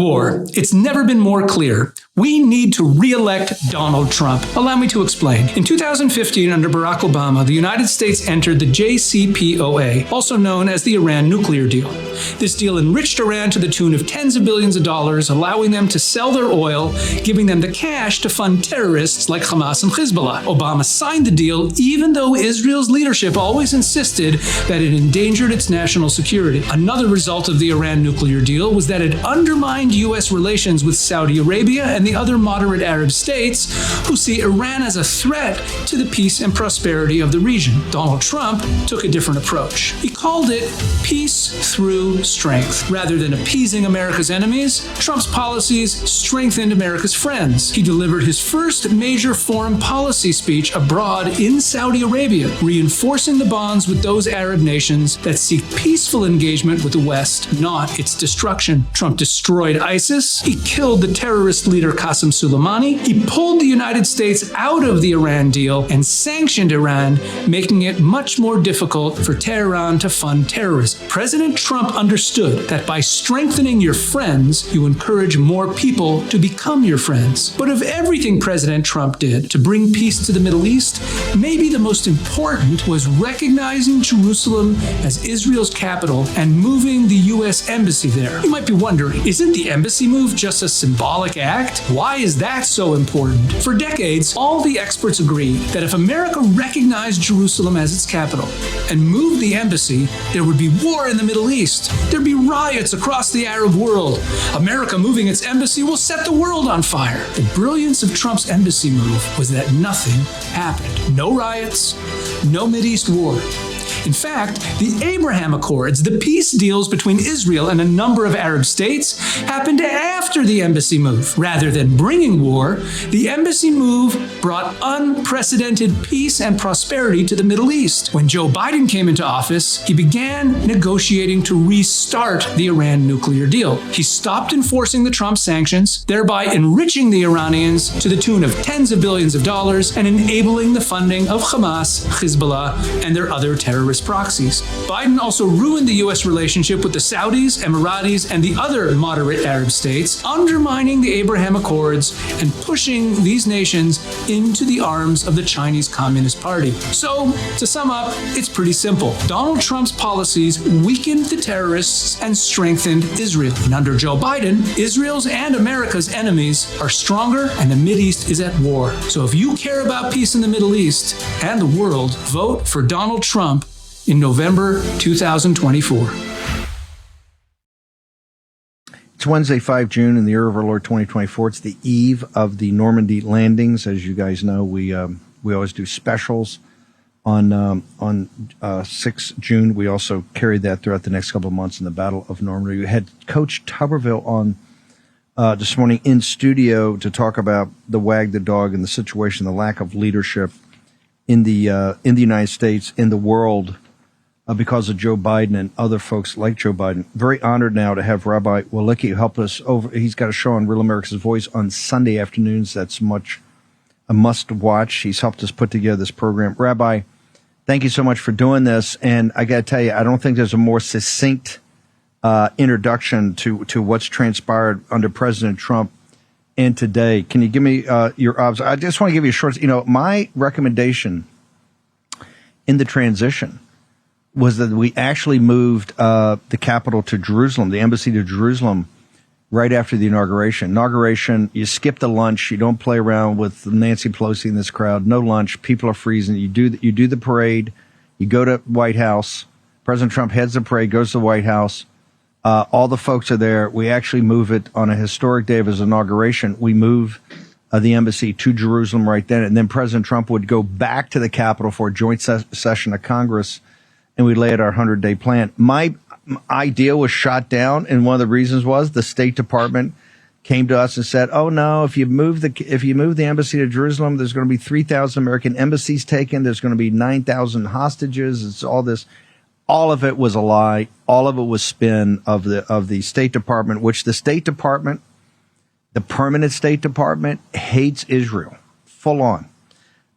war, it's never been more clear. We need to re-elect Donald Trump. Allow me to explain. In 2015, under Barack Obama, the United States entered the JCPOA, also known as the Iran nuclear deal. This deal enriched Iran to the tune of tens of billions of dollars, allowing them to sell their oil, giving them the cash to fund terrorists like Hamas and Hezbollah. Obama signed the deal even though Israel's leadership always insisted that it endangered its national security. Another result of the Iran nuclear deal was that it undermined U.S. relations with Saudi Arabia and the other moderate Arab states who see Iran as a threat to the peace and prosperity of the region. Donald Trump took a different approach. He called it peace through strength. Rather than appeasing America's enemies, Trump's policies strengthened America's friends. He delivered his first major foreign policy speech abroad in Saudi Arabia, reinforcing the bonds with those Arab nations that seek peaceful engagement with the West, not its destruction. Trump destroyed ISIS. He killed the terrorist leader Qasem Soleimani. He pulled the United States out of the Iran deal and sanctioned Iran, making it much more difficult for Tehran to fund terrorism. President Trump understood that by strengthening your friends, you encourage more people to become your friends. But of everything President Trump did to bring peace to the Middle East, maybe the most important was recognizing Jerusalem as Israel's capital and moving the U.S. embassy there. You might be wondering, isn't the embassy move just a symbolic act? Why is that so important? For decades, all the experts agree that if America recognized Jerusalem as its capital and moved the embassy, there would be war in the Middle East. There'd be riots across the Arab world. America moving its embassy will set the world on fire. The brilliance of Trump's embassy move was that nothing happened. No riots, no Mideast war. In fact, the Abraham Accords, the peace deals between Israel and a number of Arab states, happened after the embassy move. Rather than bringing war, the embassy move brought unprecedented peace and prosperity to the Middle East. When Joe Biden came into office, he began negotiating to restart the Iran nuclear deal. He stopped enforcing the Trump sanctions, thereby enriching the Iranians to the tune of tens of billions of dollars and enabling the funding of Hamas, Hezbollah, and their other terrorist proxies. Biden also ruined the U.S. relationship with the Saudis, Emiratis, and the other moderate Arab states, undermining the Abraham Accords and pushing these nations into the arms of the Chinese Communist Party. So, to sum up, it's pretty simple. Donald Trump's policies weakened the terrorists and strengthened Israel. And under Joe Biden, Israel's and America's enemies are stronger and the Mideast is at war. So if you care about peace in the Middle East and the world, vote for Donald Trump in November 2024. It's Wednesday, 5 June in the year of our Lord 2024. It's the eve of the Normandy landings. As you guys know, we always do specials on 6 June. We also carried that throughout the next couple of months in the Battle of Normandy. We had Coach Tuberville on this morning in studio to talk about the wag the dog and the situation, the lack of leadership in the United States, in the world, because of Joe Biden and other folks like Joe Biden. Very honored now to have Rabbi Wolicki help us over. He's got a show on Real America's Voice on Sunday afternoons. That's a must watch. He's helped us put together this program. Rabbi, thank you so much for doing this. And I got to tell you, I don't think there's a more succinct introduction to what's transpired under President Trump and today. Can you give me your obs? I just want to give you a short, my recommendation in the transition was that we actually moved the capital to Jerusalem, the embassy to Jerusalem, right after the inauguration. Inauguration, you skip the lunch, you don't play around with Nancy Pelosi in this crowd. No lunch, people are freezing. You do the parade, you go to White House. President Trump heads the parade, goes to the White House. All the folks are there. We actually move it on a historic day of his inauguration. We move the embassy to Jerusalem right then, and then President Trump would go back to the Capitol for a joint session of Congress, and we lay out our 100-day plan. My idea was shot down, and one of the reasons was the State Department came to us and said, "Oh no, if you move the embassy to Jerusalem, there's going to be 3,000 American embassies taken. There's going to be 9,000 hostages. It's all this." All of it was a lie. All of it was spin of the State Department, which the State Department, the permanent State Department, hates Israel full on.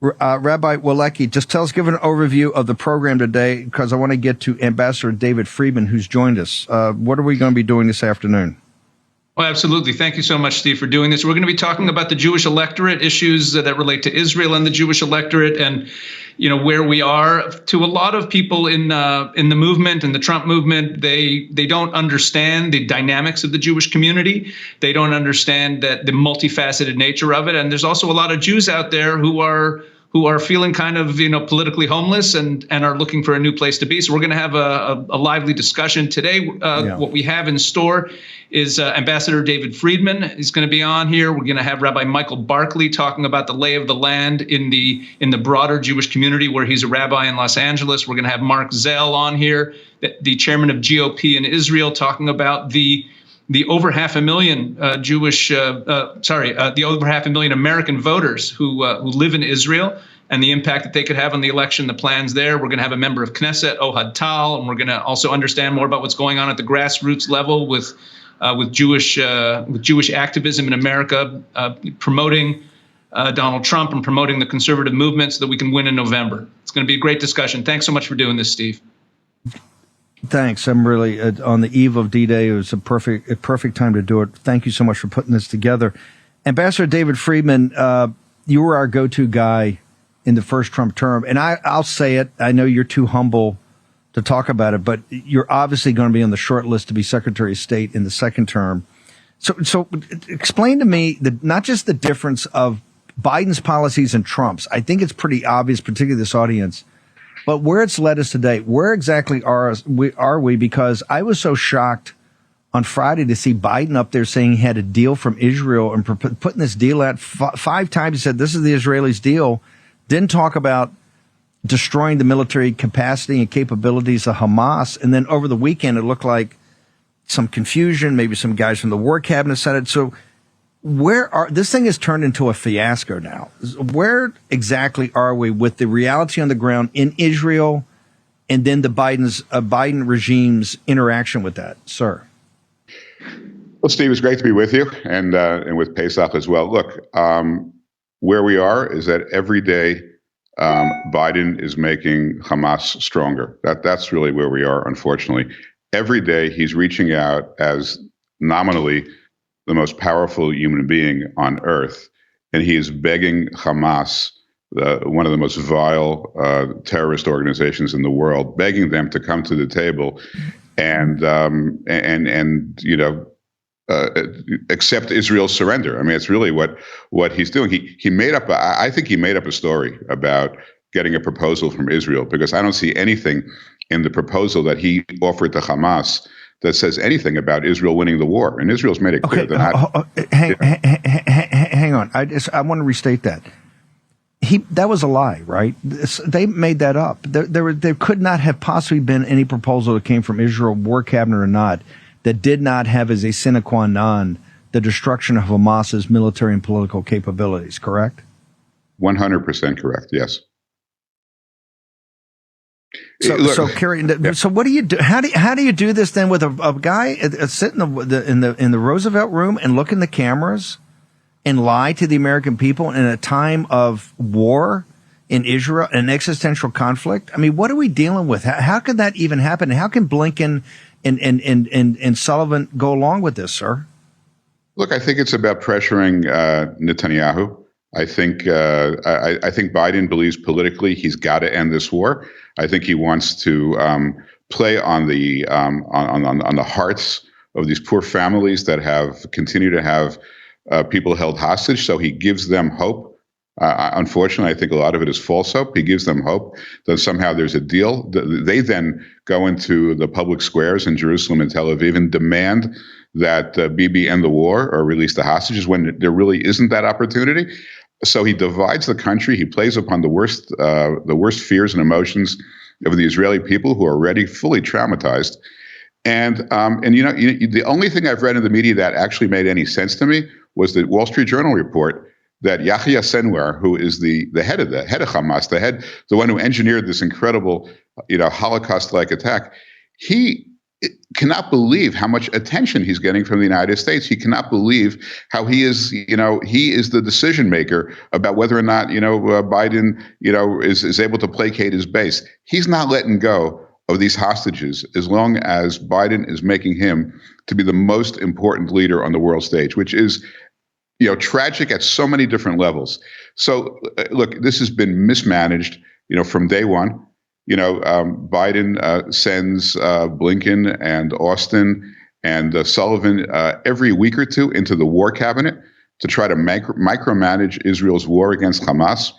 Rabbi Wolicki, just give an overview of the program today, because I want to get to Ambassador David Friedman, who's joined us. What are we going to be doing this afternoon? Oh, absolutely. Thank you so much, Steve, for doing this. We're going to be talking about the Jewish electorate, issues that relate to Israel and the Jewish electorate, and where we are. To a lot of people in the movement and the Trump movement, they don't understand the dynamics of the Jewish community. They don't understand that the multifaceted nature of it. And there's also a lot of Jews out there who are feeling kind of, politically homeless and are looking for a new place to be. So we're going to have a lively discussion today. What we have in store is Ambassador David Friedman is going to be on here. We're going to have Rabbi Michael Barclay talking about the lay of the land in the broader Jewish community, where he's a rabbi in Los Angeles. We're going to have Marc Zell on here, the chairman of GOP in Israel, talking about the over 500,000 the over 500,000 American voters who live in Israel and the impact that they could have on the election, the plans there. We're going to have a member of Knesset, Ohad, and we're going to also understand more about what's going on at the grassroots level with Jewish activism in America, promoting Donald Trump and promoting the conservative movement so that we can win in November. It's going to be a great discussion. Thanks so much for doing this, Steve. Thanks. I'm really on the eve of D-Day. It was a perfect time to do it. Thank you so much for putting this together. Ambassador David Friedman, you were our go-to guy in the first Trump term, and I'll say it. I know you're too humble to talk about it, but you're obviously going to be on the short list to be Secretary of State in the second term. So explain to me not just the difference of Biden's policies and Trump's. I think it's pretty obvious, particularly this audience. But where it's led us today, where exactly are we? Because I was so shocked on Friday to see Biden up there saying he had a deal from Israel and putting this deal out 5 times. He said, this is the Israelis' deal. Didn't talk about destroying the military capacity and capabilities of Hamas. And then over the weekend, it looked like some confusion. Maybe some guys from the War Cabinet said it. So this thing has turned into a fiasco now. Where exactly are we with the reality on the ground in Israel and then the Biden regime's interaction with that, sir? Well, Steve, it's great to be with you and with Pesach as well. Look, where we are is that every day Biden is making Hamas stronger. That's really where we are, unfortunately. Every day he's reaching out as nominally the most powerful human being on earth, and he is begging Hamas, one of the most vile terrorist organizations in the world, begging them to come to the table and accept Israel's surrender. I mean, it's really what he's doing. He made up. I think he made up a story about getting a proposal from Israel, because I don't see anything in the proposal that he offered to Hamas that says anything about Israel winning the war. And Israel's made it clear hang on. I want to restate that. That was a lie, right? They made that up. There could not have possibly been any proposal that came from Israel, War Cabinet or not, that did not have as a sine qua non the destruction of Hamas's military and political capabilities, correct? 100% correct, yes. So Kerry, so what do you do? How do you do this then with a guy sit in the Roosevelt room and look in the cameras and lie to the American people in a time of war in Israel, an existential conflict? I mean, what are we dealing with? How can that even happen? How can Blinken and Sullivan go along with this, sir? Look, I think it's about pressuring Netanyahu. I think Biden believes politically he's got to end this war. I think he wants to play on the hearts of these poor families that have continued to have people held hostage. So he gives them hope. Unfortunately, I think a lot of it is false hope. He gives them hope that somehow there's a deal. They then go into the public squares in Jerusalem and Tel Aviv and demand that Bibi end the war or release the hostages when there really isn't that opportunity. So he divides the country. He plays upon the worst fears and emotions of the Israeli people who are already fully traumatized. And the only thing I've read in the media that actually made any sense to me was the Wall Street Journal report that Yahya Sinwar, who is the head of Hamas, the one who engineered this incredible, Holocaust-like attack, he cannot believe how much attention he's getting from the United States. He cannot believe how he is the decision maker about whether or not, Biden, is able to placate his base. He's not letting go of these hostages as long as Biden is making him to be the most important leader on the world stage, which is, tragic at so many different levels. So, look, this has been mismanaged, from day one. Biden sends Blinken and Austin and Sullivan every week or two into the war cabinet to try to micromanage Israel's war against Hamas.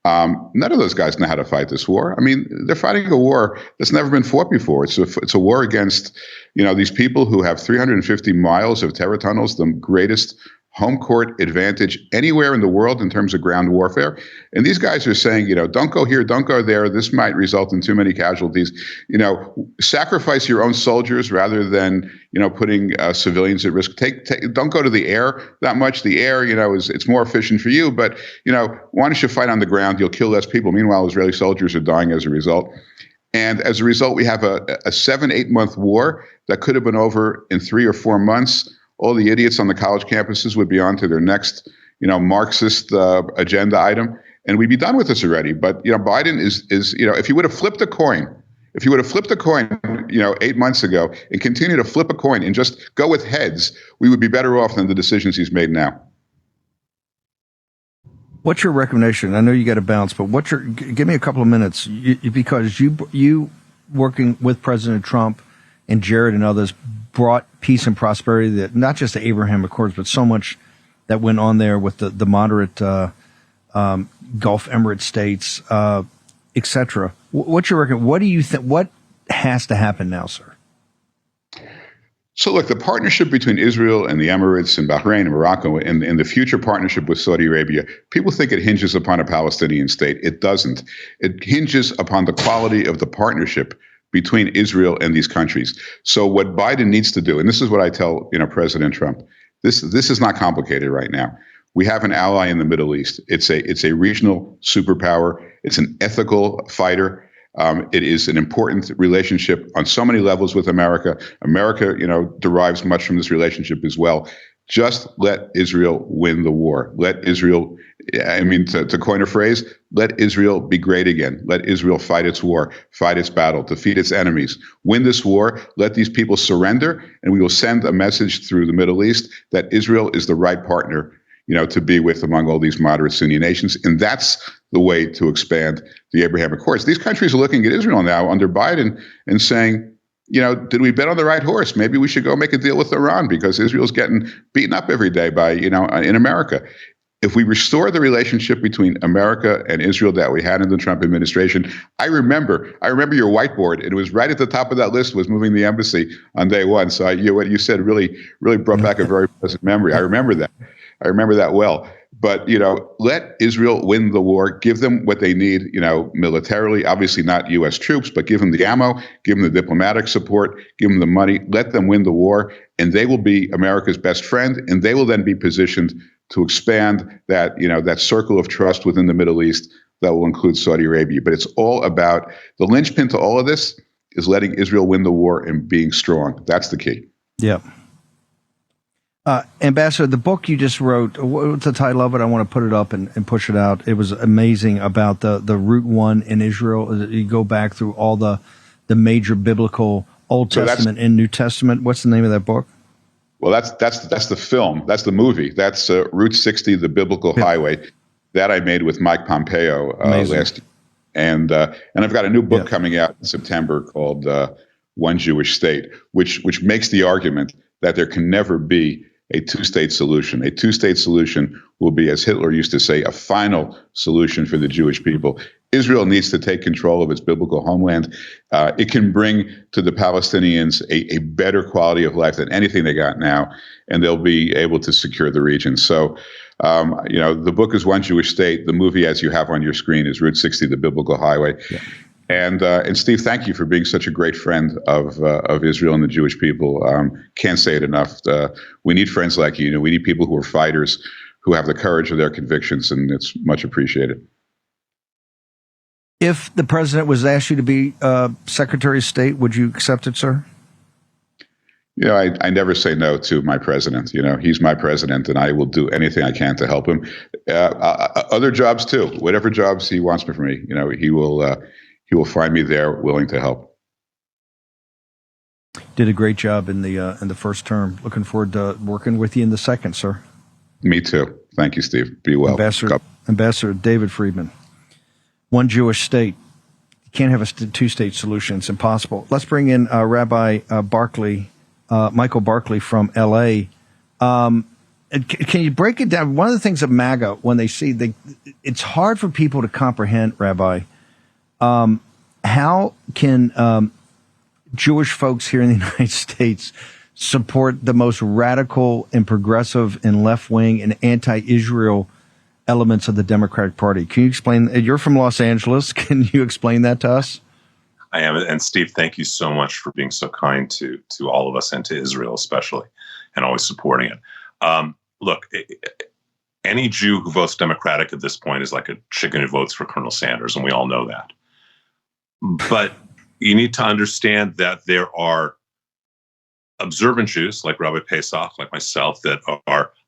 None of those guys know how to fight this war. I mean, they're fighting a war that's never been fought before. It's a war against, these people who have 350 miles of terror tunnels, the greatest home court advantage anywhere in the world in terms of ground warfare. And these guys are saying, don't go here, don't go there. This might result in too many casualties. Sacrifice your own soldiers rather than, putting civilians at risk. Don't go to the air that much. The air, it's more efficient for you. But, why don't you fight on the ground? You'll kill less people. Meanwhile, Israeli soldiers are dying as a result. And as a result, we have a 7-8 month war that could have been over in 3 or 4 months. All the idiots on the college campuses would be on to their next, Marxist agenda item, and we'd be done with this already. But Biden is if he would have flipped a coin, 8 months ago and continue to flip a coin and just go with heads, we would be better off than the decisions he's made now. What's your recommendation? I know you got to bounce, but give me a couple of minutes because you working with President Trump and Jared and others brought peace and prosperity, that not just the Abraham Accords, but so much that went on there with the moderate Gulf Emirate states, etc. What's your reckon? What do you think? What has to happen now, sir? So look, the partnership between Israel and the Emirates and Bahrain and Morocco and the future partnership with Saudi Arabia, people think it hinges upon a Palestinian state. It doesn't. It hinges upon the quality of the partnership between Israel and these countries. So what Biden needs to do, and this is what I tell President Trump, this is not complicated right now. We have an ally in the Middle East. It's a regional superpower. It's an ethical fighter. It is an important relationship on so many levels with America. America, derives much from this relationship as well. Just let Israel win the war. Let Israel, to coin a phrase, let Israel be great again. Let Israel fight its war, fight its battle, defeat its enemies, win this war. Let these people surrender, and we will send a message through the Middle East that Israel is the right partner, to be with among all these moderate Sunni nations. And that's the way to expand the Abraham Accords. These countries are looking at Israel now under Biden and saying, did we bet on the right horse? Maybe we should go make a deal with Iran because Israel's getting beaten up every day by, in America. If we restore the relationship between America and Israel that we had in the Trump administration, I remember your whiteboard. It was right at the top of that list was moving the embassy on day one. So what you said really brought back a very pleasant memory. I remember that well. But, let Israel win the war, give them what they need, militarily, obviously not U.S. troops, but give them the ammo, give them the diplomatic support, give them the money, let them win the war, and they will be America's best friend, and they will then be positioned to expand that, that circle of trust within the Middle East that will include Saudi Arabia. But it's all about the linchpin to all of this is letting Israel win the war and being strong. That's the key. Yeah. Ambassador, the book you just wrote, what's the title of it? I want to put it up and push it out. It was amazing about the Route 1 in Israel. You go back through all the major biblical Old Testament and New Testament. What's the name of that book? Well, that's the film. That's the movie. That's Route 60, the Biblical Highway. That I made with Mike Pompeo last year. And I've got a new book coming out in September called One Jewish State, which makes the argument that there can never be a two-state solution. A two-state solution will be, as Hitler used to say, a final solution for the Jewish people. Israel needs to take control of its biblical homeland. It can bring to the Palestinians a better quality of life than anything they got now, and they'll be able to secure the region. So, the book is One Jewish State. The movie, as you have on your screen, is Route 60, the Biblical Highway. Yeah. And Steve, thank you for being such a great friend of Israel and the Jewish people. Can't say it enough. We need friends like you. We need people who are fighters, who have the courage of their convictions, and it's much appreciated. If the president was asked you to be Secretary of State, would you accept it, sir? I never say no to my president. He's my president, and I will do anything I can to help him. Other jobs too, whatever jobs he wants for me. He will find me there, willing to help. Did a great job in the first term. Looking forward to working with you in the second, sir. Me too. Thank you, Steve. Be well. Ambassador David Friedman. One Jewish state. You can't have a two-state solution. It's impossible. Let's bring in Rabbi Barclay, Michael Barclay from L.A. Can you break it down? One of the things of MAGA, when they see, it's hard for people to comprehend, Rabbi, how can Jewish folks here in the United States support the most radical and progressive and left-wing and anti-Israel elements of the Democratic Party? Can you explain? You're from Los Angeles. Can you explain that to us? I am. And Steve, thank you so much for being so kind to all of us and to Israel especially, and always supporting it. Look, any Jew who votes Democratic at this point is like a chicken who votes for Colonel Sanders, and we all know that. But you need to understand that there are observant Jews like Rabbi Pesach, like myself, that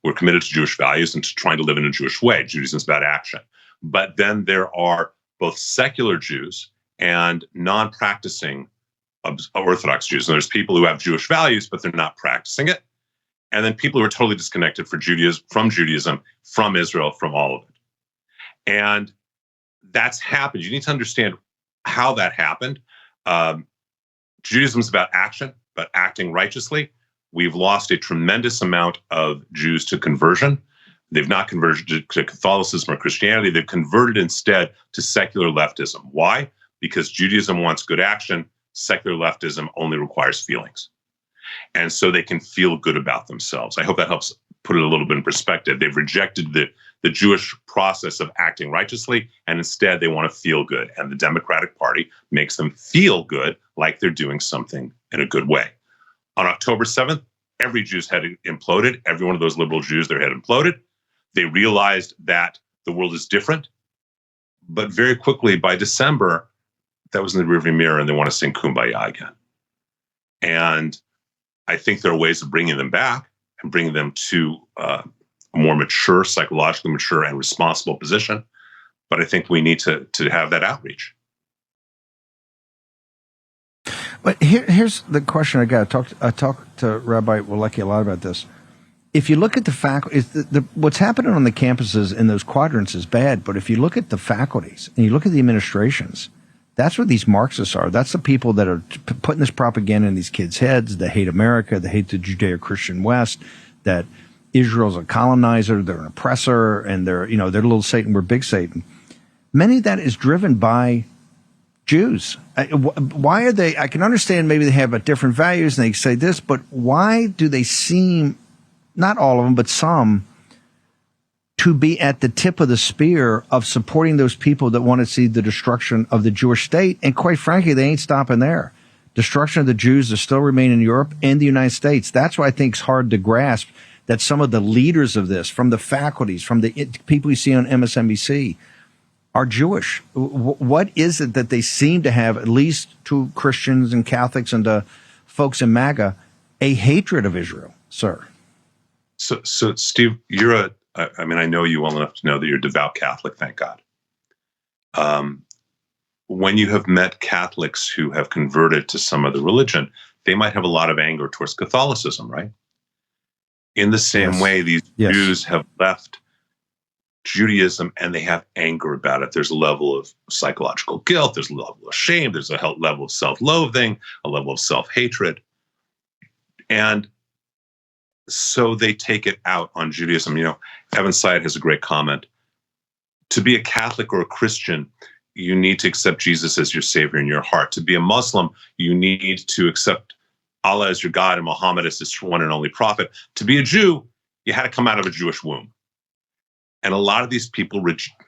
we're committed to Jewish values and to trying to live in a Jewish way. Judaism is about action. But then there are both secular Jews and non-practicing Orthodox Jews. And there's people who have Jewish values, but they're not practicing it. And then people who are totally disconnected from Judaism, from Israel, from all of it. And that's happened. You need to understand how that happened. Judaism is about action, about acting righteously. We've lost a tremendous amount of Jews to conversion. They've not converted to Catholicism or Christianity. They've converted instead to secular leftism. Why? Because Judaism wants good action. Secular leftism only requires feelings. And so they can feel good about themselves. I hope that helps put it a little bit in perspective. They've rejected the Jewish process of acting righteously, and instead they want to feel good. And the Democratic Party makes them feel good, like they're doing something in a good way. On October 7th, every Jew's head imploded. Every one of those liberal Jews, their head imploded. They realized that the world is different. But very quickly, by December, that was in the rearview mirror, and they want to sing Kumbaya again. And I think there are ways of bringing them back and bringing them to a more mature, psychologically mature and responsible position. But I think we need to have that outreach. But here's the question I got. I talked to Rabbi Wolicki a lot about this. If you look at the faculty, what's happening on the campuses in those quadrants is bad. But if you look at the faculties and you look at the administrations, that's what these Marxists are. That's the people that are putting this propaganda in these kids' heads. They hate America. They hate the Judeo-Christian West. That Israel's a colonizer. They're an oppressor, and they're little Satan. We're big Satan. Many of that is driven by Jews. Why are they? I can understand maybe they have different values and they say this, but why do they seem, not all of them, but some, to be at the tip of the spear of supporting those people that want to see the destruction of the Jewish state? And quite frankly, they ain't stopping there. Destruction of the Jews that still remain in Europe and the United States. That's why I think it's hard to grasp that some of the leaders of this, from the faculties, from the people you see on MSNBC, are Jewish. What is it that they seem to have, at least to Christians and Catholics and to folks in MAGA, a hatred of Israel, sir? So Steve, I know you well enough to know that you're a devout Catholic, thank God. When you have met Catholics who have converted to some other religion, they might have a lot of anger towards Catholicism, right? In the same way, these Jews have left Judaism and they have anger about it. There's a level of psychological guilt, there's a level of shame, there's a level of self-loathing, a level of self-hatred. And so they take it out on Judaism. Evan Syed has a great comment. To be a Catholic or a Christian, you need to accept Jesus as your savior in your heart. To be a Muslim, you need to accept Allah as your God and Muhammad as his one and only prophet. To be a Jew, you had to come out of a Jewish womb. And a lot of these people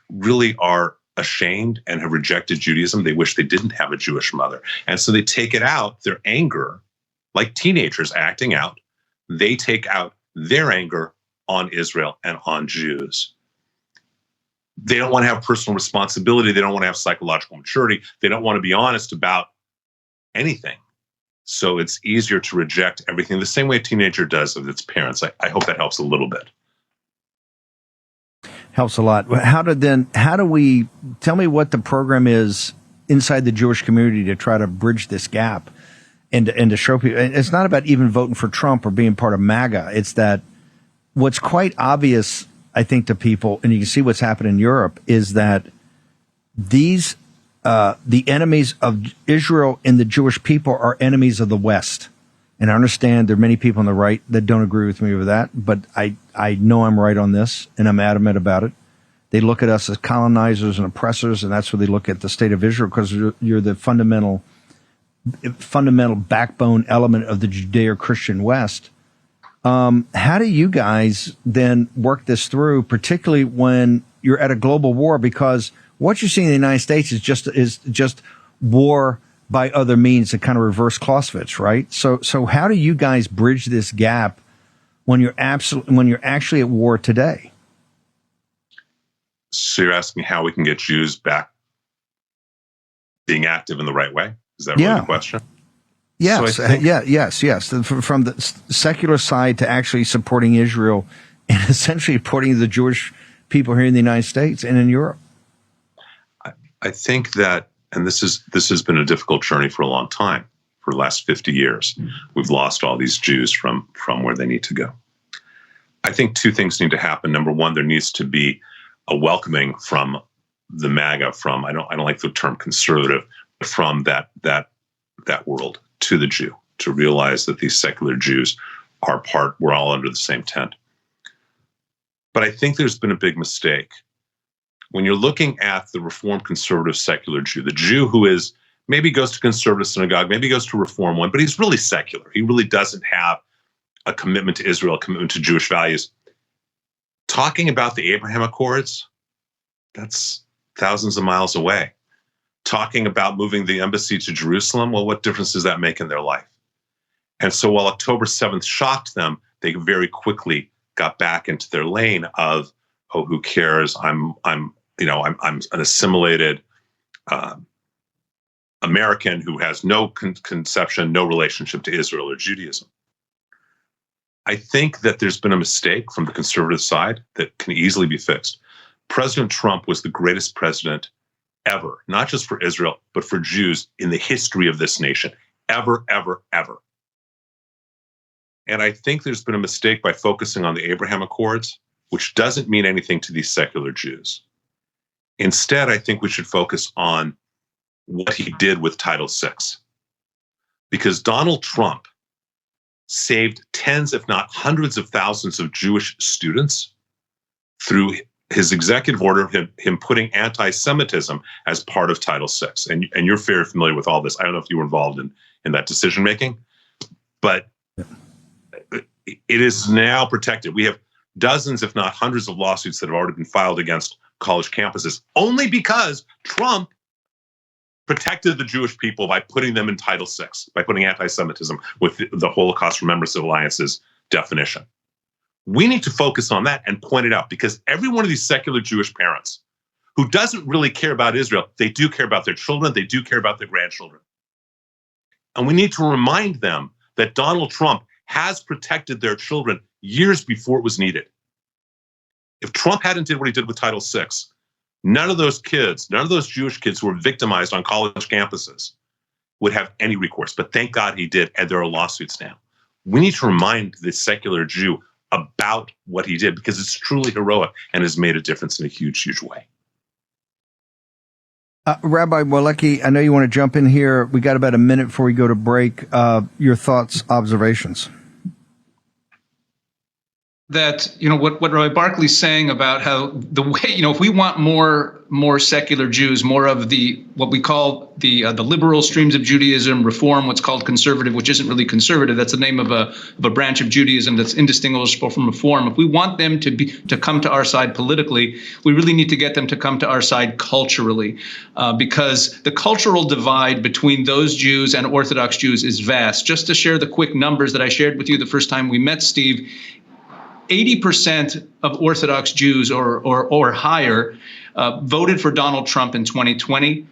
really are ashamed and have rejected Judaism. They wish they didn't have a Jewish mother. And so they take it out, their anger, like teenagers acting out. They take out their anger on Israel and on Jews. They don't want to have personal responsibility. They don't want to have psychological maturity. They don't want to be honest about anything. So it's easier to reject everything the same way a teenager does of its parents. I hope that helps a little bit. Helps a lot. How do we, tell me what the program is inside the Jewish community to try to bridge this gap? and to show people, and it's not about even voting for Trump or being part of MAGA. It's that what's quite obvious, I think, to people, and you can see what's happened in Europe, is that these the enemies of Israel and the Jewish people are enemies of the West. And I understand there are many people on the right that don't agree with me with that, but I know I'm right on this, and I'm adamant about it. They look at us as colonizers and oppressors, and that's where they look at the state of Israel, because you're the fundamental backbone element of the Judeo-Christian West. How do you guys then work this through, particularly when you're at a global war? Because what you're seeing in the United States is just war by other means, to kind of reverse Clausewitz, right? So how do you guys bridge this gap when you're actually at war today? So you're asking how we can get Jews back being active in the right way? Is that really the question? Yes, so yes. From the secular side to actually supporting Israel and essentially supporting the Jewish people here in the United States and in Europe. I think that, and this has been a difficult journey for a long time, for the last 50 years. We've lost all these Jews from where they need to go. I think two things need to happen. Number one, there needs to be a welcoming from the MAGA, from I don't like the term conservative, but from that world to the Jew, to realize that these secular Jews we're all under the same tent. But I think there's been a big mistake. When you're looking at the Reformed conservative secular Jew, the Jew who is maybe goes to conservative synagogue, maybe goes to Reform one, but he's really secular. He really doesn't have a commitment to Israel, a commitment to Jewish values. Talking about the Abraham Accords, that's thousands of miles away. Talking about moving the embassy to Jerusalem, well, what difference does that make in their life? And so while October 7th shocked them, they very quickly got back into their lane of, oh, who cares? I'm an assimilated American who has no conception, no relationship to Israel or Judaism. I think that there's been a mistake from the conservative side that can easily be fixed. President Trump was the greatest president ever, not just for Israel, but for Jews in the history of this nation, ever, ever, ever. And I think there's been a mistake by focusing on the Abraham Accords, which doesn't mean anything to these secular Jews. Instead, I think we should focus on what he did with Title VI. Because Donald Trump saved tens, if not hundreds of thousands of Jewish students through his executive order, him putting anti-Semitism as part of Title VI. And you're very familiar with all this. I don't know if you were involved in that decision-making, but it is now protected. We have dozens, if not hundreds of lawsuits that have already been filed against college campuses, only because Trump protected the Jewish people by putting them in Title VI, by putting anti-Semitism with the Holocaust Remembrance Alliance's definition. We need to focus on that and point it out, because every one of these secular Jewish parents who doesn't really care about Israel, they do care about their children, they do care about their grandchildren. And we need to remind them that Donald Trump has protected their children years before it was needed. If Trump hadn't did what he did with Title VI, none of those kids, none of those Jewish kids who were victimized on college campuses would have any recourse. But thank God he did, and there are lawsuits now. We need to remind the secular Jew about what he did, because it's truly heroic and has made a difference in a huge, huge way. Rabbi Wolicki, I know you want to jump in here. We got about a minute before we go to break. Your thoughts, observations. That, what Rabbi Barclay's saying about how the way, if we want more secular Jews, more of what we call the liberal streams of Judaism, Reform, what's called conservative, which isn't really conservative. That's the name of a branch of Judaism that's indistinguishable from Reform. If we want them to come to our side politically, we really need to get them to come to our side culturally, because the cultural divide between those Jews and Orthodox Jews is vast. Just to share the quick numbers that I shared with you the first time we met, Steve, 80% of Orthodox Jews or higher voted for Donald Trump in 2020.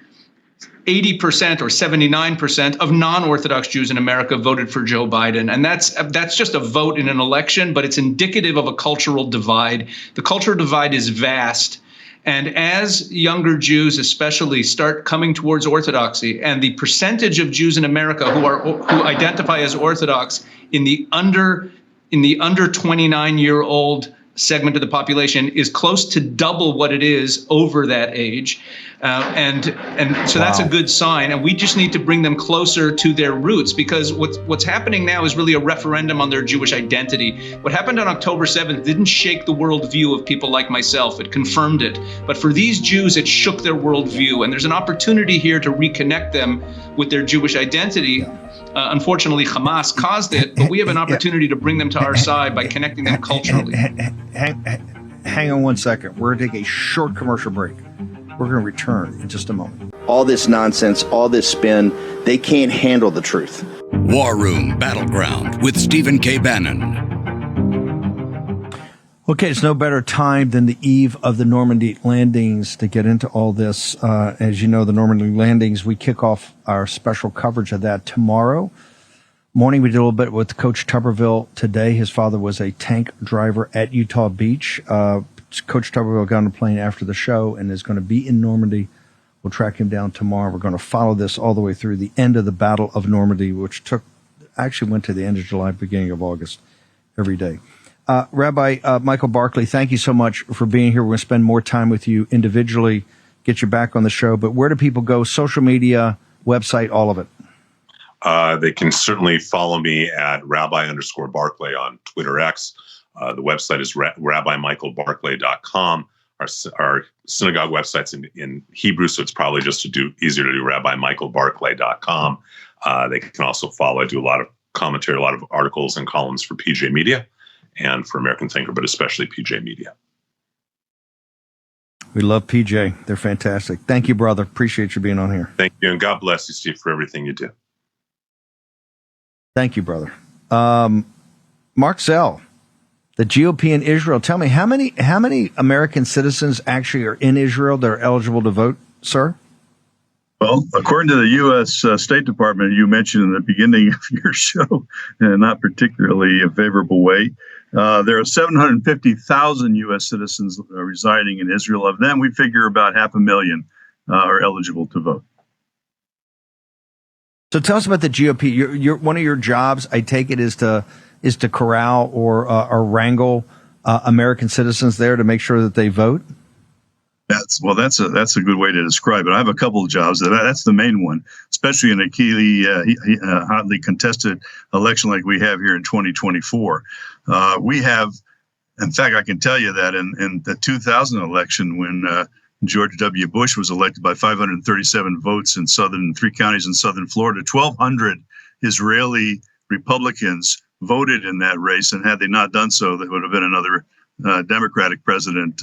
80% or 79% of non-Orthodox Jews in America voted for Joe Biden. And that's just a vote in an election, but it's indicative of a cultural divide. The cultural divide is vast. And as younger Jews especially start coming towards Orthodoxy, and the percentage of Jews in America who identify as Orthodox in the under 29-year-old segment of the population is close to double what it is over that age. And so that's a good sign. And we just need to bring them closer to their roots, because what's happening now is really a referendum on their Jewish identity. What happened on October 7th didn't shake the worldview of people like myself. It confirmed it. But for these Jews, it shook their worldview. And there's an opportunity here to reconnect them with their Jewish identity. Unfortunately, Hamas caused it, but we have an opportunity to bring them to our side by connecting them culturally. Hang on 1 second. We're going to take a short commercial break. We're going to return in just a moment. All this nonsense, all this spin, they can't handle the truth. War Room Battleground with Stephen K. Bannon. Okay, it's no better time than the eve of the Normandy landings to get into all this. As you know, the Normandy landings, we kick off our special coverage of that tomorrow morning. We did a little bit with Coach Tuberville today. His father was a tank driver at Utah Beach. Coach Tuberville got on a plane after the show and is going to be in Normandy. We'll track him down tomorrow. We're going to follow this all the way through the end of the Battle of Normandy, which actually went to the end of July, beginning of August, every day. Rabbi Michael Barclay, thank you so much for being here. We're going to spend more time with you individually, get you back on the show. But where do people go? Social media, website, all of it. They can certainly follow me at Rabbi_Barclay on Twitter X. The website is RabbiMichaelBarclay.com. Our synagogue website's in Hebrew, so it's probably just easier to do RabbiMichaelBarclay.com. They can also follow. I do a lot of commentary, a lot of articles and columns for PJ Media and for American Thinker, but especially PJ Media. We love PJ. They're fantastic. Thank you, brother. Appreciate you being on here. Thank you, and God bless you, Steve, for everything you do. Thank you, brother. Marc Zell, the GOP in Israel. Tell me, how many American citizens actually are in Israel that are eligible to vote, sir? Well, according to the U.S. State Department, you mentioned in the beginning of your show, in not particularly a favorable way, there are 750,000 U.S. citizens residing in Israel. Of them, we figure about 500,000 are eligible to vote. So tell us about the GOP. Your one of your jobs, I take it, is to corral or wrangle American citizens there to make sure that they vote. That's a good way to describe it. I have a couple of jobs. That's the main one, especially in a hotly contested election like we have here in 2024. We have, in fact, I can tell you that in the 2000 election, when George W. Bush was elected by 537 votes in three counties in southern Florida, 1,200 Israeli Republicans voted in that race, and had they not done so, there would have been another Democratic president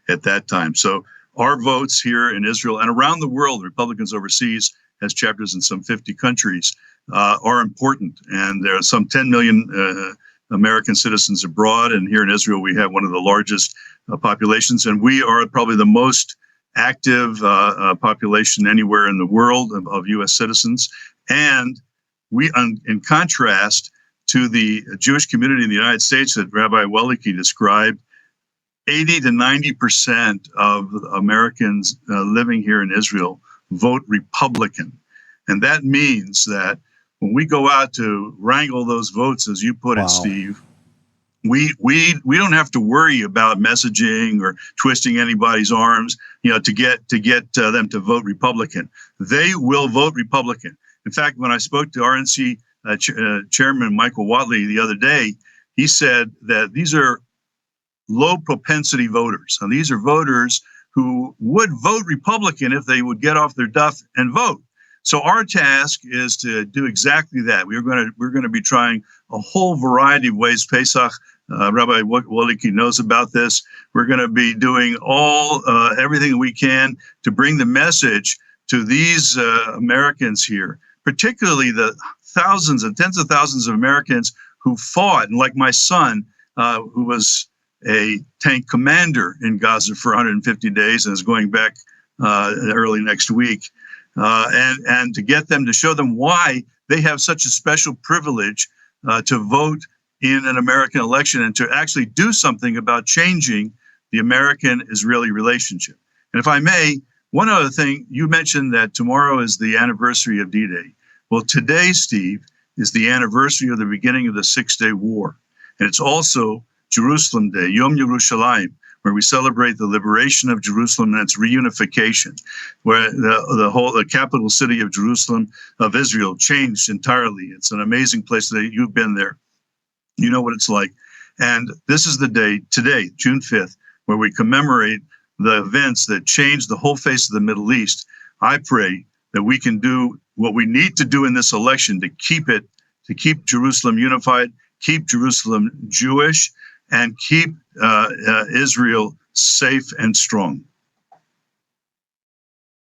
at that time. So our votes here in Israel and around the world, Republicans overseas has chapters in some 50 countries, are important. And there are some 10 million American citizens abroad. And here in Israel, we have one of the largest populations. And we are probably the most active population anywhere in the world of U.S. citizens. And we, in contrast to the Jewish community in the United States that Rabbi Wolicki described, 80 to 90% of Americans living here in Israel vote Republican. And that means that when we go out to wrangle those votes, as you put it, Steve, we don't have to worry about messaging or twisting anybody's arms, to get them to vote Republican. They will vote Republican. In fact, when I spoke to RNC Chairman Michael Watley the other day, he said that these are low propensity voters. And these are voters who would vote Republican if they would get off their duff and vote. So our task is to do exactly that. We're going to be trying a whole variety of ways. Pesach, Rabbi Wolicki knows about this. We're going to be doing everything we can to bring the message to these Americans here, particularly the thousands and tens of thousands of Americans who fought, and like my son, who was a tank commander in Gaza for 150 days and is going back early next week, and to get them to show them why they have such a special privilege to vote in an American election and to actually do something about changing the American-Israeli relationship. And if I may, one other thing, you mentioned that tomorrow is the anniversary of D-Day. Well, today, Steve, is the anniversary of the beginning of the Six-Day War. And it's also Jerusalem Day, Yom Yerushalayim, where we celebrate the liberation of Jerusalem and its reunification, where the capital city of Jerusalem, of Israel, changed entirely. It's an amazing place. That you've been there. You know what it's like. And this is the day, today, June 5th, where we commemorate the events that changed the whole face of the Middle East. I pray that we can do what we need to do in this election to keep Jerusalem unified, keep Jerusalem Jewish, and keep Israel safe and strong.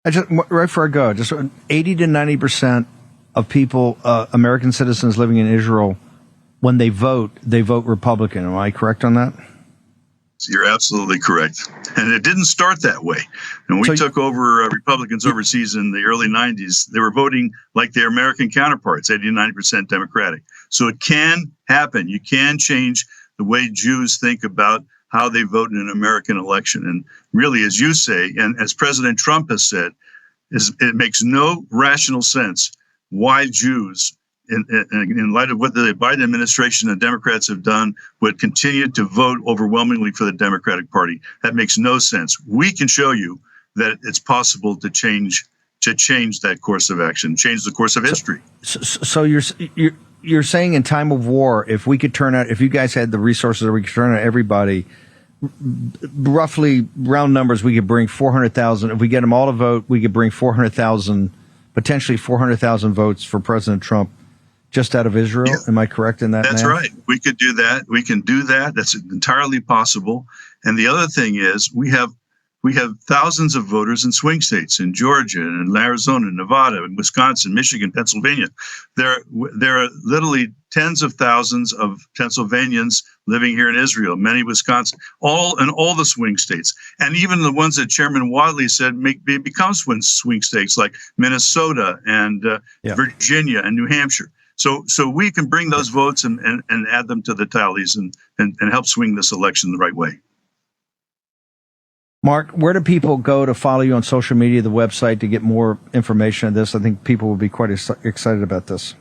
Right before I go, just 80 to 90% of people, American citizens living in Israel, when they vote Republican. Am I correct on that? You're absolutely correct. And it didn't start that way. When we took over Republicans overseas in the early 90s, they were voting like their American counterparts, 80 to 90% Democratic. So it can happen. You can change the way Jews think about how they vote in an American election. And really, as you say, and as President Trump has said, it makes no rational sense why Jews, in light of what the Biden administration and Democrats have done, would continue to vote overwhelmingly for the Democratic Party. That makes no sense. We can show you that it's possible to change that course of action, change the course of history. So you're saying in time of war, if you guys had the resources, or we could turn out everybody, roughly round numbers, we could bring 400,000. If we get them all to vote, we could bring 400,000, potentially 400,000 votes for President Trump just out of Israel. Yeah. Am I correct in that? That's right. We could do that. We can do that. That's entirely possible. And the other thing is we have thousands of voters in swing states, in Georgia and Arizona, Nevada, and Wisconsin, Michigan, Pennsylvania. There are literally tens of thousands of Pennsylvanians living here in Israel, many Wisconsin, all the swing states, and even the ones that Chairman Wadley said become swing states, like Minnesota and Virginia and New Hampshire. So we can bring those votes and add them to the tallies and help swing this election the right way. Marc, where do people go to follow you on social media, the website, to get more information on this? I think people will be quite excited about this.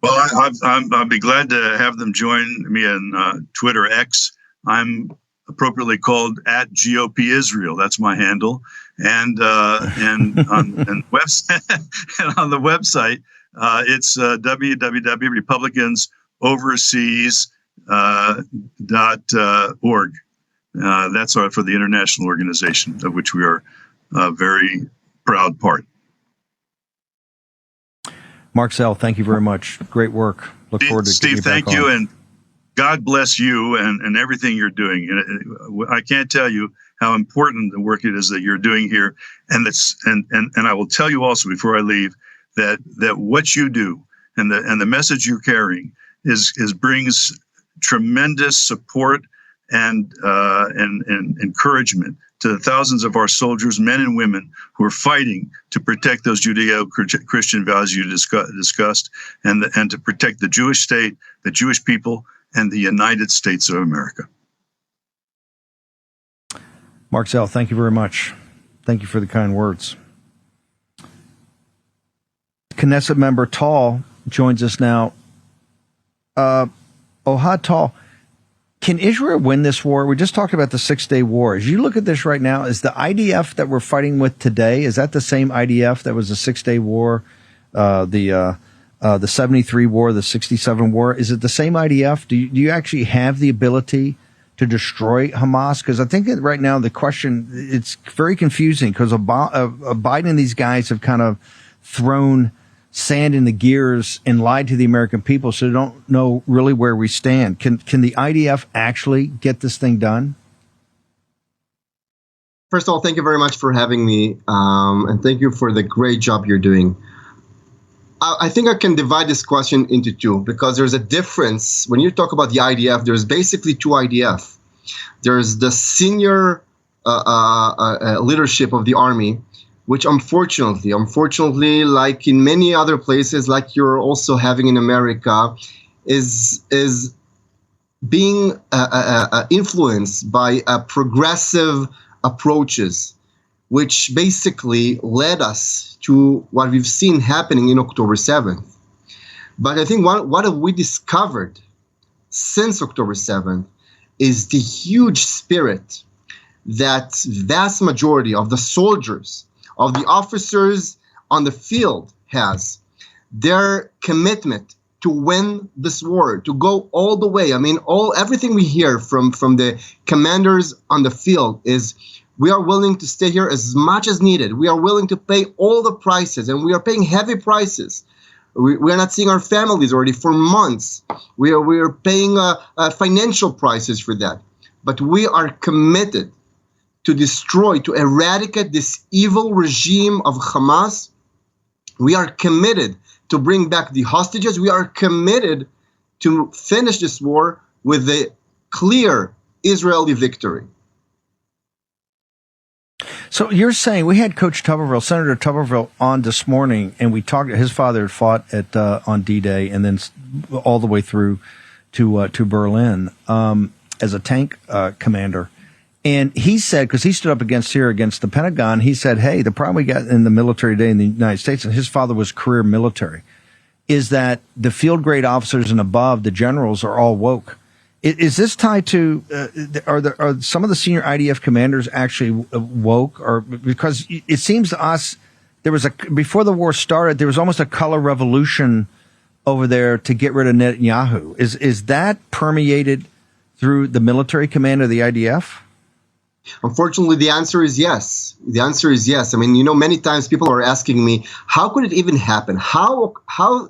Well, I'll be glad to have them join me on Twitter X. I'm appropriately called at GOP Israel. That's my handle. And on the website, it's www.republicansoverseas.org. That's for the international organization, of which we are a very proud part. Marc Zell, thank you very much. Great work. Look forward to Steve, thank you, and God bless you and everything you're doing. And I can't tell you how important the work it is that you're doing here. And I will tell you also before I leave that what you do and the message you're carrying brings tremendous support and encouragement to the thousands of our soldiers, men and women, who are fighting to protect those Judeo-Christian values you discussed, and to protect the Jewish state, the Jewish people, and the United States of America. Marc Zell, thank you very much. Thank you for the kind words. Knesset member Tall joins us now. Ohad Tall, can Israel win this war? We just talked about the 6-day war. As you look at this right now, is the IDF that we're fighting with today, is that the same IDF that was the 6-day war, the 73 war, the 67 war? Is it the same IDF? Do you actually have the ability to destroy Hamas? Because I think that right now the question, it's very confusing, because Biden and these guys have kind of thrown sand in the gears and lied to the American people, so they don't know really where we stand. Can the IDF actually get this thing done? First of all, thank you very much for having me, and thank you for the great job you're doing. I think I can divide this question into two, because there's a difference. When you talk about the IDF, there's basically two IDF. There's the senior leadership of the army, which unfortunately, like in many other places, like you're also having in America, is being influenced by progressive approaches. which basically led us to what we've seen happening in October 7th. But I think what have we discovered since October 7th is the huge spirit that vast majority of the soldiers, of the officers on the field has. Their commitment to win this war, to go all the way. I mean, everything we hear from the commanders on the field is, we are willing to stay here as much as needed. We are willing to pay all the prices, and we are paying heavy prices. We are not seeing our families already for months. We are paying financial prices for that. But we are committed to destroy, to eradicate this evil regime of Hamas. We are committed to bring back the hostages. We are committed to finish this war with a clear Israeli victory. So you're saying, we had Coach Tuberville, Senator Tuberville, on this morning, and we talked. His father had fought on D-Day, and then all the way through to Berlin as a tank commander. And he said, because he stood up against the Pentagon, he said, hey, the problem we got in the military today in the United States, and his father was career military, is that the field grade officers and above, the generals, are all woke. Is this tied to, are some of the senior IDF commanders actually woke? Or because it seems to us, before the war started, there was almost a color revolution over there to get rid of Netanyahu. Is that permeated through the military command of the IDF? Unfortunately, the answer is yes. The answer is yes. I mean, many times people are asking me, how could it even happen? How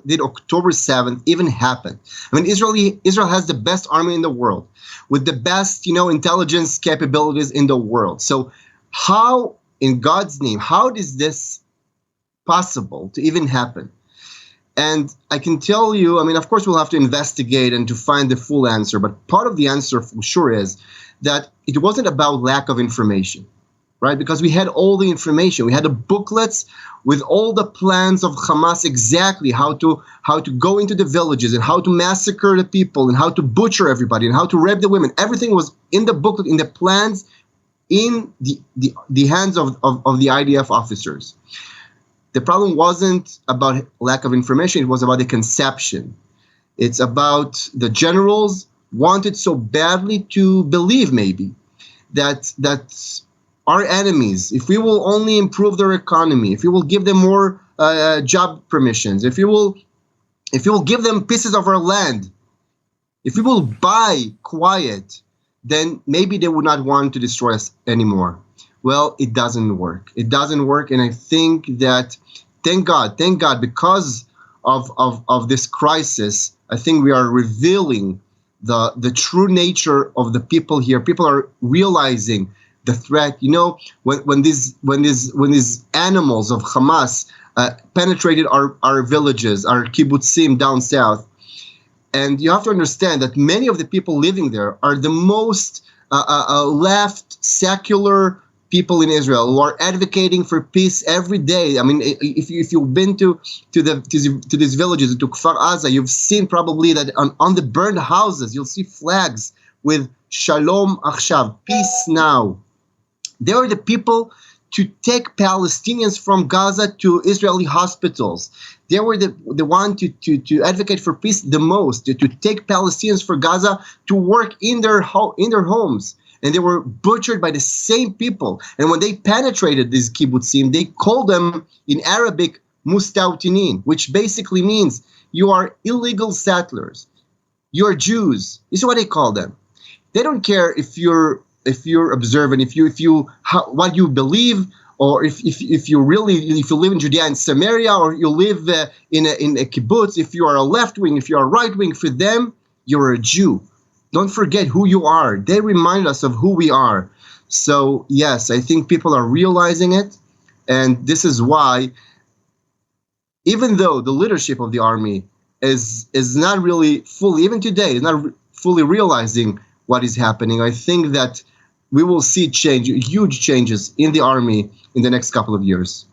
did October 7th even happen? I mean, Israel has the best army in the world, with the best, intelligence capabilities in the world. So how, in God's name, how is this possible to even happen? And I can tell you, I mean, of course, we'll have to investigate and to find the full answer. But part of the answer for sure is that it wasn't about lack of information, right? Because we had all the information. We had the booklets with all the plans of Hamas, exactly how to go into the villages and how to massacre the people and how to butcher everybody and how to rape the women. Everything was in the booklet, in the plans, in the hands of the IDF officers. The problem wasn't about lack of information. It was about the conception. It's about the generals wanted so badly to believe maybe that our enemies, if we will only improve their economy, if we will give them more job permissions, if we will give them pieces of our land, if we will buy quiet, then maybe they would not want to destroy us anymore. Well, it doesn't work. It doesn't work, and I think that, thank God, because of this crisis, I think we are revealing the true nature of the people here. People are realizing the threat. When these animals of Hamas penetrated our villages, our kibbutzim down south, and you have to understand that many of the people living there are the most left, secular people in Israel who are advocating for peace every day. I mean, if you've been to these villages, to Kfar Aza, you've seen probably that on the burned houses, you'll see flags with Shalom Achshav, peace now. They are the people to take Palestinians from Gaza to Israeli hospitals. They were the one to advocate for peace the most, to take Palestinians from Gaza to work in their homes. And they were butchered by the same people. And when they penetrated these kibbutzim, they called them in Arabic mustautinin, which basically means you are illegal settlers. You are Jews. This is what they call them. They don't care if you're observant, what you believe, or if you live in Judea and Samaria, or you live in a kibbutz. If you are a left wing, if you are right wing, for them you're a Jew. Don't forget who you are. They remind us of who we are. So, yes, I think people are realizing it. And this is why, even though the leadership of the army is not really fully, even today, is not fully realizing what is happening, I think that we will see huge changes in the army in the next couple of years.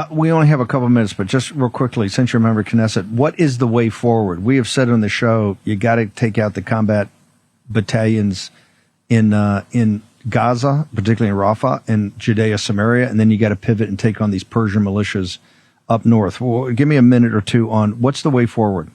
We only have a couple of minutes, but just real quickly, since you're a member of Knesset, what is the way forward? We have said on the show, you got to take out the combat battalions in Gaza, particularly in Rafah, and Judea, Samaria, and then you got to pivot and take on these Persian militias up north. Well, give me a minute or two on what's the way forward.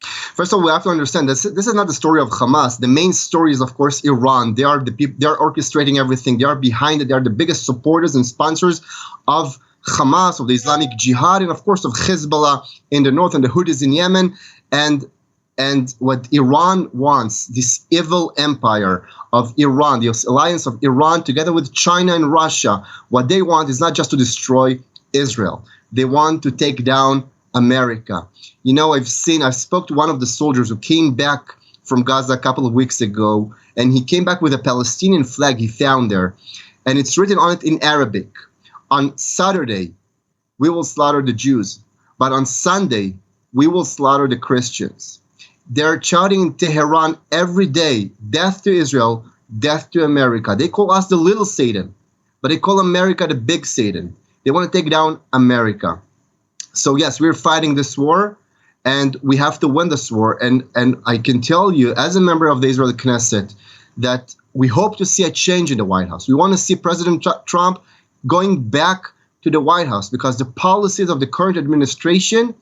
First of all, we have to understand this is not the story of Hamas. The main story is, of course, Iran. They are the people. They are orchestrating everything. They are behind it. They are the biggest supporters and sponsors of Hamas, of the Islamic Jihad, and of course of Hezbollah in the north and the Houthis in Yemen. And what Iran wants, this evil empire of Iran, the alliance of Iran together with China and Russia, what they want is not just to destroy Israel. They want to take down America. You know, I spoke to one of the soldiers who came back from Gaza a couple of weeks ago, and he came back with a Palestinian flag he found there, and it's written on it in Arabic. On Saturday, we will slaughter the Jews, but on Sunday, we will slaughter the Christians. They're shouting in Tehran every day, death to Israel, death to America. They call us the little Satan, but they call America the big Satan. They want to take down America. So yes, we're fighting this war, and we have to win this war. And I can tell you, as a member of the Israeli Knesset, that we hope to see a change in the White House. We want to see President Trump going back to the White House, because the policies of the current administration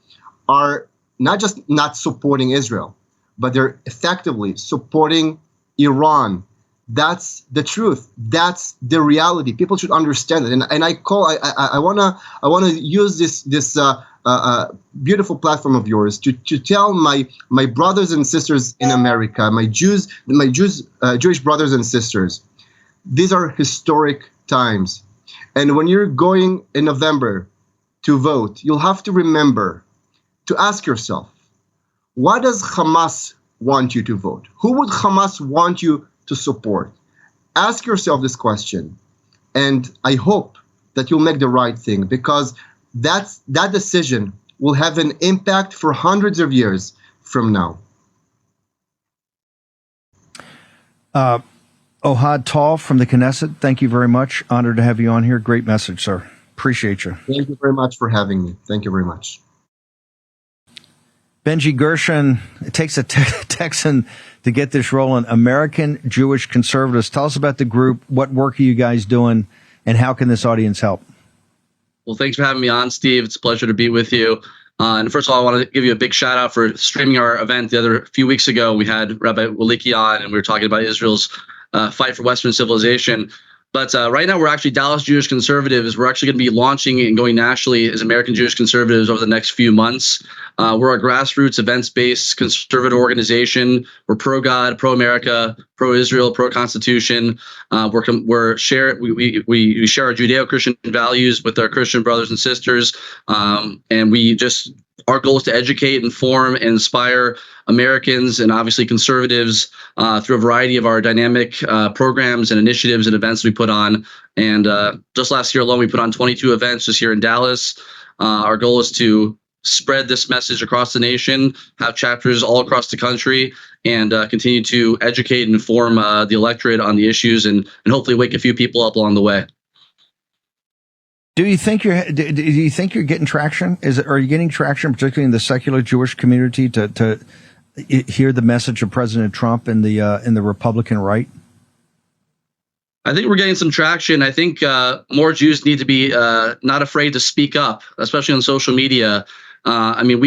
are not just not supporting Israel, but they're effectively supporting Iran. That's the truth. That's the reality. People should understand it. And I wanna use this beautiful platform of yours to tell my brothers and sisters in America, my Jewish brothers and sisters, these are historic times. And when you're going in November to vote, you'll have to remember to ask yourself, what does Hamas want you to vote? Who would Hamas want you to support? Ask yourself this question, and I hope that you'll make the right thing, because that decision will have an impact for hundreds of years from now. Ohad Tal from the Knesset, thank you very much. Honored to have you on here. Great message, sir. Appreciate you. Thank you very much for having me. Thank you very much. Benji Gershon, it takes a Texan to get this rolling. American Jewish Conservatives. Tell us about the group. What work are you guys doing, and how can this audience help? Well, thanks for having me on, Steve. It's a pleasure to be with you. And first of all, I want to give you a big shout out for streaming our event the other few weeks ago. We had Rabbi Wolicki on, and we were talking about Israel's fight for Western civilization. But right now, we're actually Dallas Jewish Conservatives. We're actually going to be launching and going nationally as American Jewish Conservatives over the next few months. We're a grassroots, events-based conservative organization. We're pro-God, pro-America, pro-Israel, pro-Constitution. We share our Judeo-Christian values with our Christian brothers and sisters, and our goal is to educate, inform, and inspire Americans and obviously conservatives through a variety of our dynamic programs and initiatives and events we put on. And just last year alone, we put on 22 events just here in Dallas. Our goal is to spread this message across the nation, have chapters all across the country, and continue to educate and inform the electorate on the issues, and hopefully wake a few people up along the way. Do you think you're getting traction? Are you getting traction, particularly in the secular Jewish community, to hear the message of President Trump and the Republican right? I think we're getting some traction. I think more Jews need to be not afraid to speak up, especially on social media. In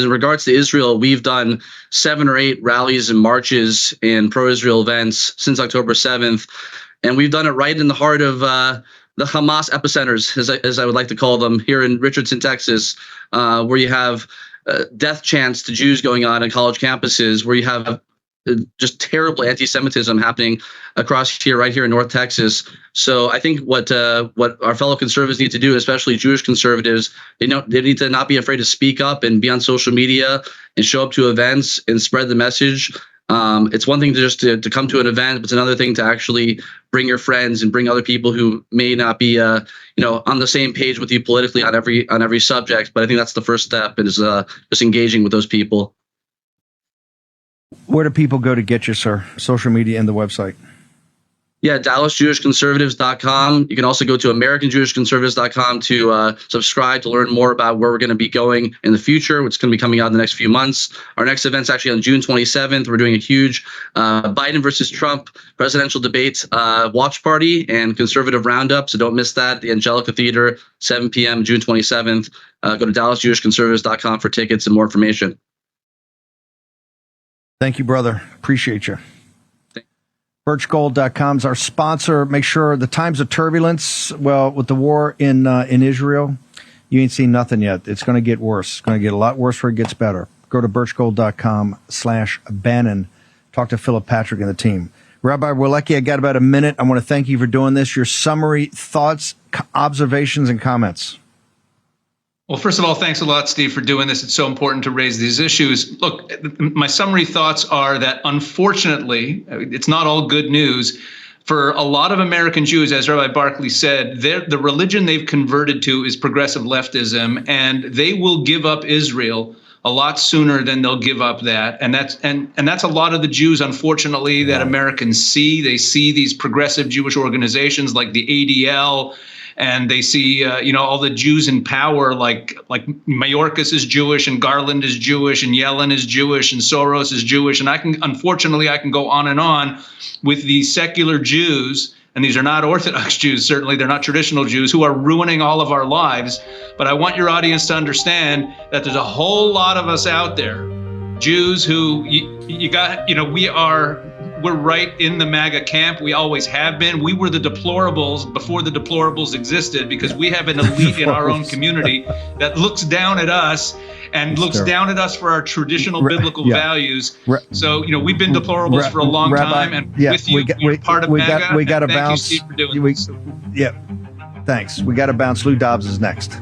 regards to Israel, we've done 7 or 8 rallies and marches and pro-Israel events since October 7th, and we've done it right in the heart of the Hamas epicenters, as I would like to call them, here in Richardson, Texas, where you have death chants to Jews going on college campuses, where you have just terrible anti-Semitism happening across here, right here in North Texas. So I think what our fellow conservatives need to do, especially Jewish conservatives, they need to not be afraid to speak up and be on social media and show up to events and spread the message. It's one thing to come to an event, but it's another thing to actually bring your friends and bring other people who may not be on the same page with you politically on every subject. But I think that's the first step, is just engaging with those people. Where do people go to get you, sir? Social media and the website. Yeah, DallasJewishConservatives.com. You can also go to AmericanJewishConservatives.com to subscribe to learn more about where we're going to be going in the future, which is going to be coming out in the next few months. Our next event's actually on June 27th. We're doing a huge Biden versus Trump presidential debate watch party and conservative roundup, so don't miss that at the Angelica Theater, 7 p.m., June 27th. Go to DallasJewishConservatives.com for tickets and more information. Thank you, brother. Appreciate you. Birchgold.com is our sponsor. Make sure the times of turbulence, well, with the war in Israel, you ain't seen nothing yet. It's going to get worse. It's going to get a lot worse before it gets better. Go to birchgold.com/Bannon. Talk to Philip Patrick and the team. Rabbi Wolicki, I got about a minute. I want to thank you for doing this. Your summary, thoughts, observations, and comments. Well, first of all, thanks a lot, Steve, for doing this. It's so important to raise these issues. Look, my summary thoughts are that, unfortunately, it's not all good news. For a lot of American Jews, as Rabbi Barclay said, the religion they've converted to is progressive leftism, and they will give up Israel a lot sooner than they'll give up that. And that's a lot of the Jews, unfortunately, that Americans see. They see these progressive Jewish organizations like the ADL, and they see, all the Jews in power, like Mayorkas is Jewish, and Garland is Jewish, and Yellen is Jewish, and Soros is Jewish. And I can go on and on with these secular Jews, and these are not Orthodox Jews, certainly they're not traditional Jews, who are ruining all of our lives. But I want your audience to understand that there's a whole lot of us out there, Jews who we're right in the MAGA camp. We always have been. We were the deplorables before the deplorables existed, because we have an elite in our own community that looks down at us and looks down at us for our traditional biblical values. So, we've been deplorables for a long time, and with you, we're part of MAGA. We got to bounce. Thank you, Steve, for doing this. Yeah, thanks. We got to bounce. Lou Dobbs is next.